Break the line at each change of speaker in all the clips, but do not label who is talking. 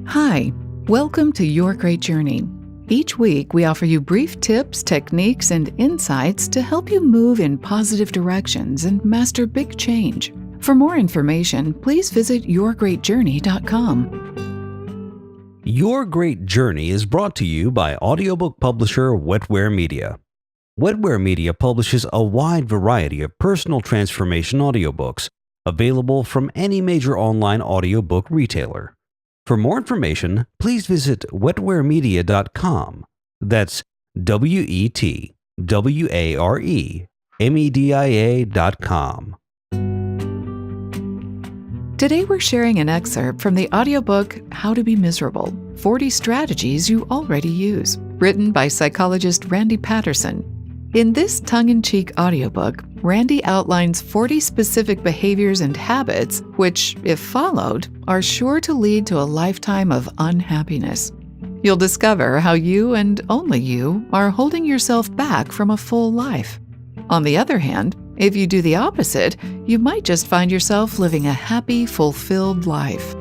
Hi, welcome to Your Great Journey. Each week, we offer you brief tips, techniques, and insights to help you move in positive directions and master big change. For more information, please visit yourgreatjourney.com.
Your Great Journey is brought to you by audiobook publisher Wetware Media. Wetware Media publishes a wide variety of personal transformation audiobooks available from any major online audiobook retailer. For more information, please visit wetwaremedia.com. That's WETWAREMEDIA.com.
Today, we're sharing an excerpt from the audiobook How to Be Miserable: 40 Strategies You Already Use, written by psychologist Randy Paterson. In this tongue-in-cheek audiobook, Randy outlines 40 specific behaviors and habits which, if followed, are sure to lead to a lifetime of unhappiness. You'll discover how you and only you are holding yourself back from a full life. On the other hand, if you do the opposite, you might just find yourself living a happy, fulfilled life.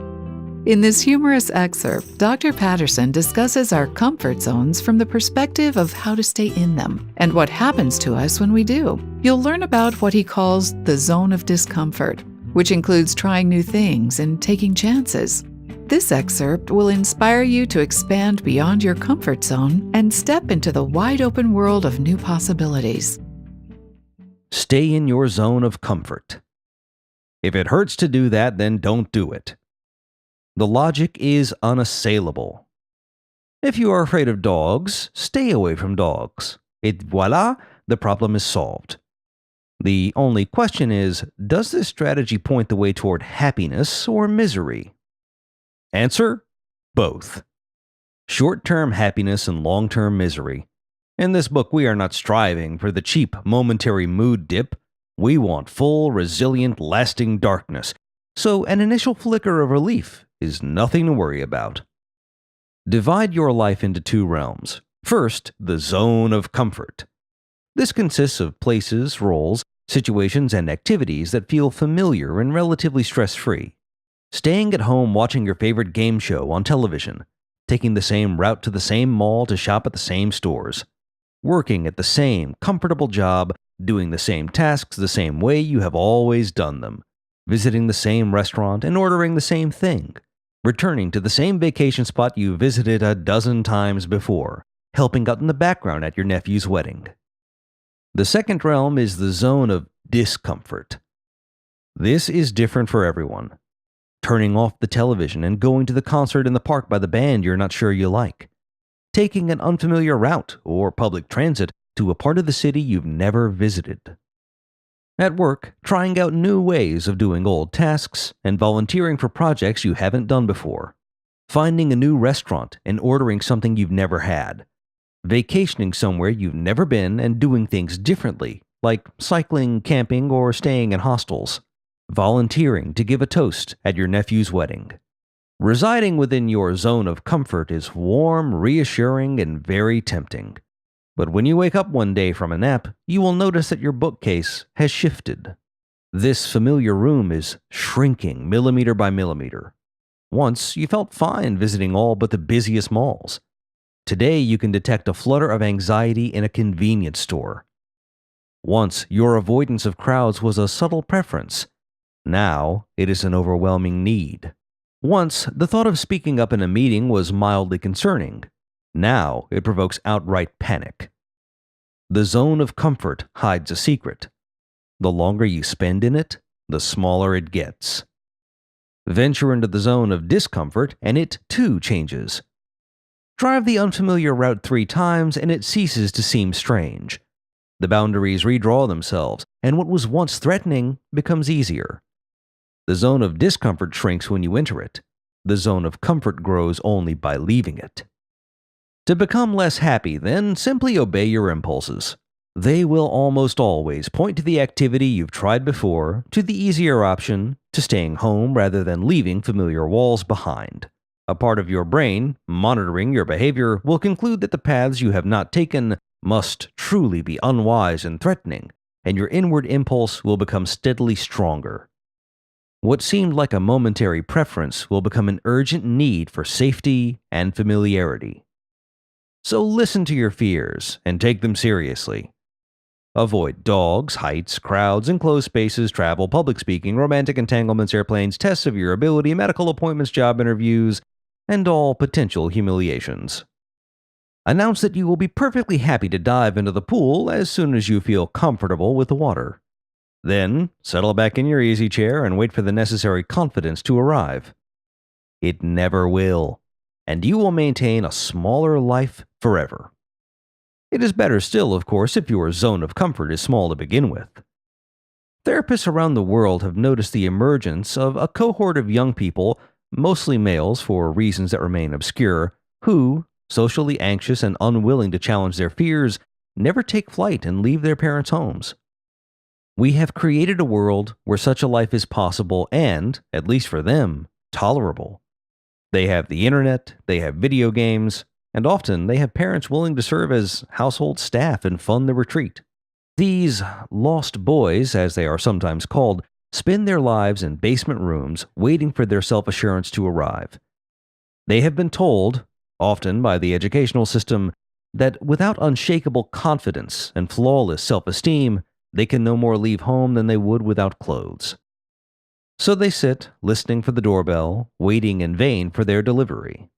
In this humorous excerpt, Dr. Paterson discusses our comfort zones from the perspective of how to stay in them and what happens to us when we do. You'll learn about what he calls the zone of discomfort, which includes trying new things and taking chances. This excerpt will inspire you to expand beyond your comfort zone and step into the wide-open world of new possibilities.
Stay in your zone of comfort. If it hurts to do that, then don't do it. The logic is unassailable. If you are afraid of dogs, stay away from dogs. Et voila, the problem is solved. The only question is, does this strategy point the way toward happiness or misery? Answer: both. Short-term happiness and long-term misery. In this book, we are not striving for the cheap, momentary mood dip. We want full, resilient, lasting darkness. So an initial flicker of relief is nothing to worry about. Divide your life into two realms. First, the zone of comfort. This consists of places, roles, situations, and activities that feel familiar and relatively stress-free. Staying at home watching your favorite game show on television, taking the same route to the same mall to shop at the same stores, working at the same comfortable job, doing the same tasks the same way you have always done them, visiting the same restaurant and ordering the same thing, returning to the same vacation spot you visited a dozen times before, helping out in the background at your nephew's wedding. The second realm is the zone of discomfort. This is different for everyone. Turning off the television and going to the concert in the park by the band you're not sure you like. Taking an unfamiliar route or public transit to a part of the city you've never visited. At work, trying out new ways of doing old tasks and volunteering for projects you haven't done before. Finding a new restaurant and ordering something you've never had. Vacationing somewhere you've never been and doing things differently, like cycling, camping, or staying in hostels. Volunteering to give a toast at your nephew's wedding. Residing within your zone of comfort is warm, reassuring, and very tempting. But when you wake up one day from a nap, you will notice that your bookcase has shifted. This familiar room is shrinking millimeter by millimeter. Once, you felt fine visiting all but the busiest malls. Today, you can detect a flutter of anxiety in a convenience store. Once, your avoidance of crowds was a subtle preference. Now, it is an overwhelming need. Once, the thought of speaking up in a meeting was mildly concerning. Now, it provokes outright panic. The zone of comfort hides a secret. The longer you spend in it, the smaller it gets. Venture into the zone of discomfort, and it, too, changes. Drive the unfamiliar route 3 times, and it ceases to seem strange. The boundaries redraw themselves, and what was once threatening becomes easier. The zone of discomfort shrinks when you enter it. The zone of comfort grows only by leaving it. To become less happy, then, simply obey your impulses. They will almost always point to the activity you've tried before, to the easier option, to staying home rather than leaving familiar walls behind. A part of your brain, monitoring your behavior, will conclude that the paths you have not taken must truly be unwise and threatening, and your inward impulse will become steadily stronger. What seemed like a momentary preference will become an urgent need for safety and familiarity. So listen to your fears and take them seriously. Avoid dogs, heights, crowds, enclosed spaces, travel, public speaking, romantic entanglements, airplanes, tests of your ability, medical appointments, job interviews, and all potential humiliations. Announce that you will be perfectly happy to dive into the pool as soon as you feel comfortable with the water. Then, settle back in your easy chair and wait for the necessary confidence to arrive. It never will, and you will maintain a smaller life forever. It is better still, of course, if your zone of comfort is small to begin with. Therapists around the world have noticed the emergence of a cohort of young people, mostly males for reasons that remain obscure, who, socially anxious and unwilling to challenge their fears, never take flight and leave their parents' homes. We have created a world where such a life is possible and, at least for them, tolerable. They have the internet, they have video games, and often they have parents willing to serve as household staff and fund the retreat. These lost boys, as they are sometimes called, spend their lives in basement rooms waiting for their self-assurance to arrive. They have been told, often by the educational system, that without unshakable confidence and flawless self-esteem, they can no more leave home than they would without clothes. So they sit, listening for the doorbell, waiting in vain for their delivery.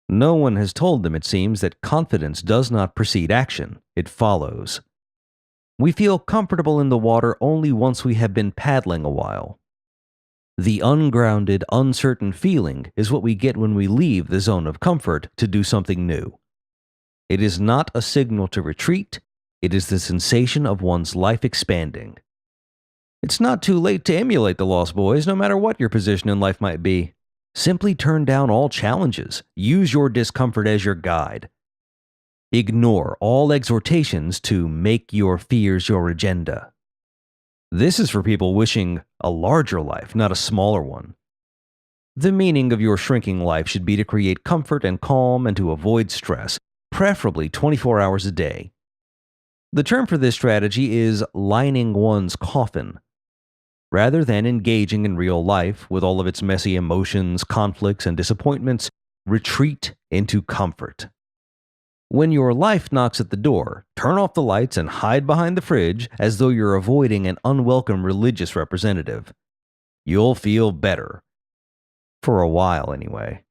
No one has told them, it seems, that confidence does not precede action, it follows. We feel comfortable in the water only once we have been paddling a while. The ungrounded, uncertain feeling is what we get when we leave the zone of comfort to do something new. It is not a signal to retreat, it is the sensation of one's life expanding. It's not too late to emulate the Lost Boys, no matter what your position in life might be. Simply turn down all challenges. Use your discomfort as your guide. Ignore all exhortations to make your fears your agenda. This is for people wishing a larger life, not a smaller one. The meaning of your shrinking life should be to create comfort and calm and to avoid stress, preferably 24 hours a day. The term for this strategy is lining one's coffin. Rather than engaging in real life with all of its messy emotions, conflicts, and disappointments, retreat into comfort. When your life knocks at the door, turn off the lights and hide behind the fridge as though you're avoiding an unwelcome religious representative. You'll feel better. For a while, anyway.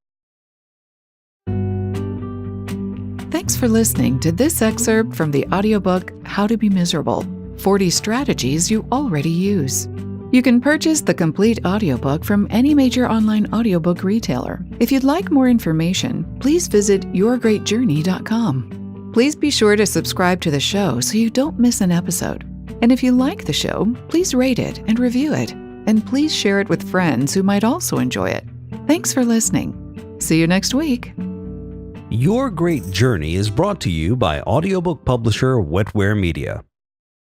Thanks for listening to this excerpt from the audiobook How to Be Miserable: 40 Strategies You Already Use. You can purchase the complete audiobook from any major online audiobook retailer. If you'd like more information, please visit yourgreatjourney.com. Please be sure to subscribe to the show so you don't miss an episode. And if you like the show, please rate it and review it. And please share it with friends who might also enjoy it. Thanks for listening. See you next week.
Your Great Journey is brought to you by audiobook publisher Wetware Media.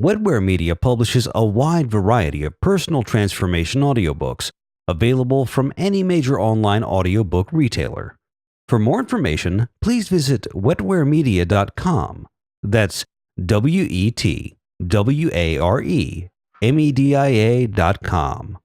Wetware Media publishes a wide variety of personal transformation audiobooks available from any major online audiobook retailer. For more information, please visit wetwaremedia.com. That's WETWAREMEDIA.com.